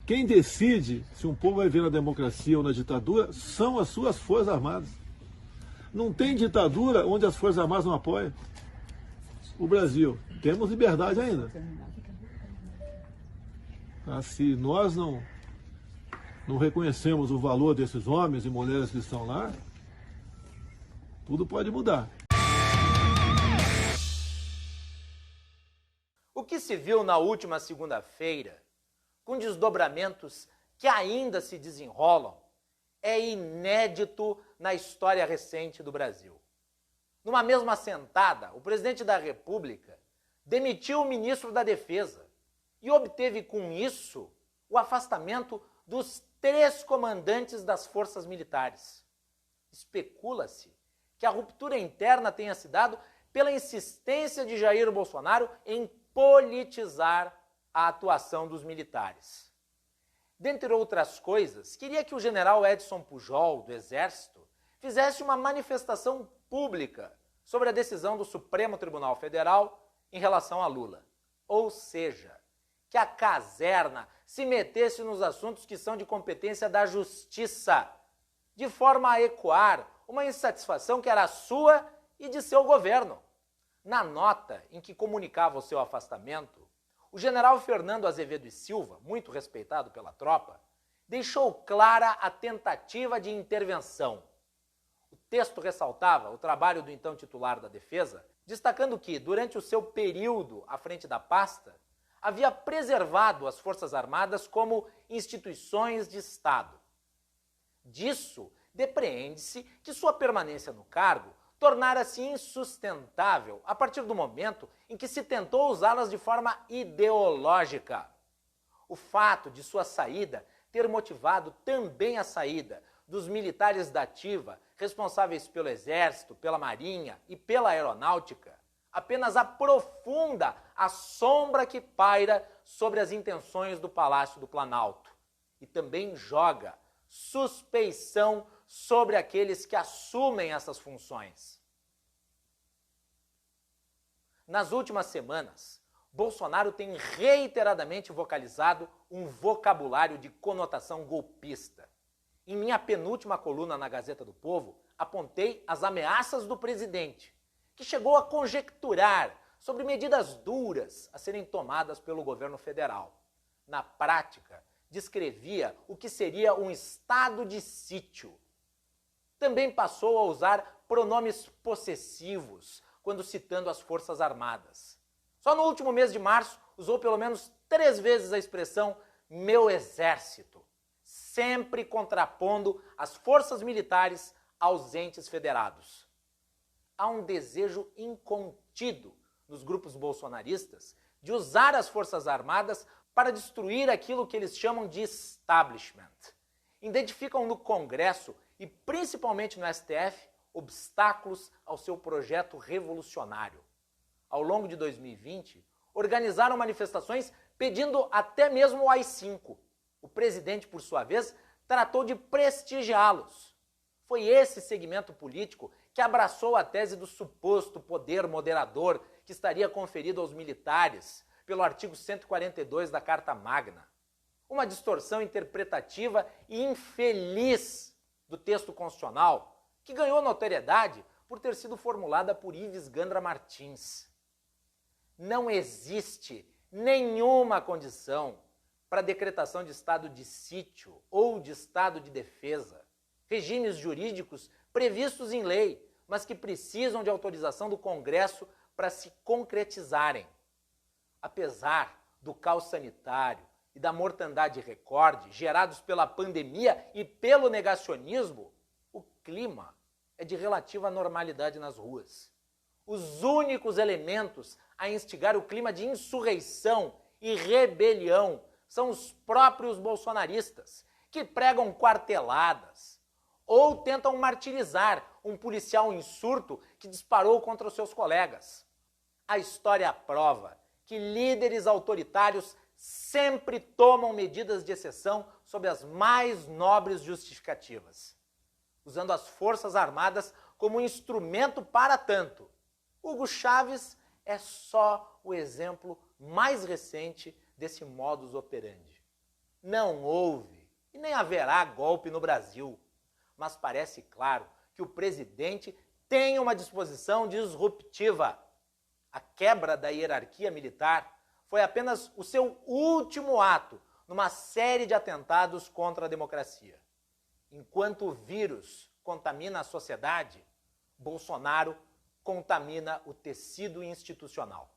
Quem decide se um povo vai viver na democracia ou na ditadura são as suas Forças Armadas. Não tem ditadura onde as Forças Armadas não apoiam. O Brasil, temos liberdade ainda. Se nós não reconhecemos o valor desses homens e mulheres que estão lá, tudo pode mudar. O que se viu na última segunda-feira, com desdobramentos que ainda se desenrolam, é inédito na história recente do Brasil. Numa mesma sentada, o presidente da República demitiu o ministro da Defesa e obteve com isso o afastamento dos 3 comandantes das forças militares. Especula-se que a ruptura interna tenha se dado pela insistência de Jair Bolsonaro em politizar a atuação dos militares. Dentre outras coisas, queria que o general Edson Pujol, do Exército, fizesse uma manifestação pública sobre a decisão do Supremo Tribunal Federal em relação a Lula. Ou seja, que a caserna se metesse nos assuntos que são de competência da Justiça, de forma a ecoar uma insatisfação que era sua e de seu governo. Na nota em que comunicava o seu afastamento, o general Fernando Azevedo e Silva, muito respeitado pela tropa, deixou clara a tentativa de intervenção. O texto ressaltava o trabalho do então titular da Defesa, destacando que, durante o seu período à frente da pasta, havia preservado as Forças Armadas como instituições de Estado. Disso, depreende-se que sua permanência no cargo tornara-se insustentável a partir do momento em que se tentou usá-las de forma ideológica. O fato de sua saída ter motivado também a saída dos militares da ativa responsáveis pelo Exército, pela Marinha e pela Aeronáutica apenas aprofunda a sombra que paira sobre as intenções do Palácio do Planalto e também joga suspeição sobre aqueles que assumem essas funções. Nas últimas semanas, Bolsonaro tem reiteradamente vocalizado um vocabulário de conotação golpista. Em minha penúltima coluna na Gazeta do Povo, apontei as ameaças do presidente, que chegou a conjecturar sobre medidas duras a serem tomadas pelo governo federal. Na prática, descrevia o que seria um estado de sítio. Também passou a usar pronomes possessivos quando citando as Forças Armadas. Só no último mês de março usou pelo menos 3 vezes a expressão meu exército, sempre contrapondo as forças militares aos entes federados. Há um desejo incontido nos grupos bolsonaristas de usar as Forças Armadas para destruir aquilo que eles chamam de establishment. Identificam no Congresso e principalmente no STF obstáculos ao seu projeto revolucionário. Ao longo de 2020, organizaram manifestações pedindo até mesmo o AI-5. O presidente, por sua vez, tratou de prestigiá-los. Foi esse segmento político que abraçou a tese do suposto poder moderador que estaria conferido aos militares pelo artigo 142 da Carta Magna. Uma distorção interpretativa e infeliz do texto constitucional que ganhou notoriedade por ter sido formulada por Ives Gandra Martins. Não existe nenhuma condição para a decretação de estado de sítio ou de estado de defesa, regimes jurídicos previstos em lei, mas que precisam de autorização do Congresso para se concretizarem. Apesar do caos sanitário e da mortandade recorde gerados pela pandemia e pelo negacionismo, o clima é de relativa normalidade nas ruas. Os únicos elementos a instigar o clima de insurreição e rebelião são os próprios bolsonaristas, que pregam quarteladas ou tentam martirizar um policial em surto que disparou contra os seus colegas. A história prova que líderes autoritários sempre tomam medidas de exceção sob as mais nobres justificativas, usando as Forças Armadas como instrumento para tanto. Hugo Chávez é só o exemplo mais recente desse modus operandi. Não houve e nem haverá golpe no Brasil. Mas parece claro que o presidente tem uma disposição disruptiva. A quebra da hierarquia militar foi apenas o seu último ato numa série de atentados contra a democracia. Enquanto o vírus contamina a sociedade, Bolsonaro contamina o tecido institucional.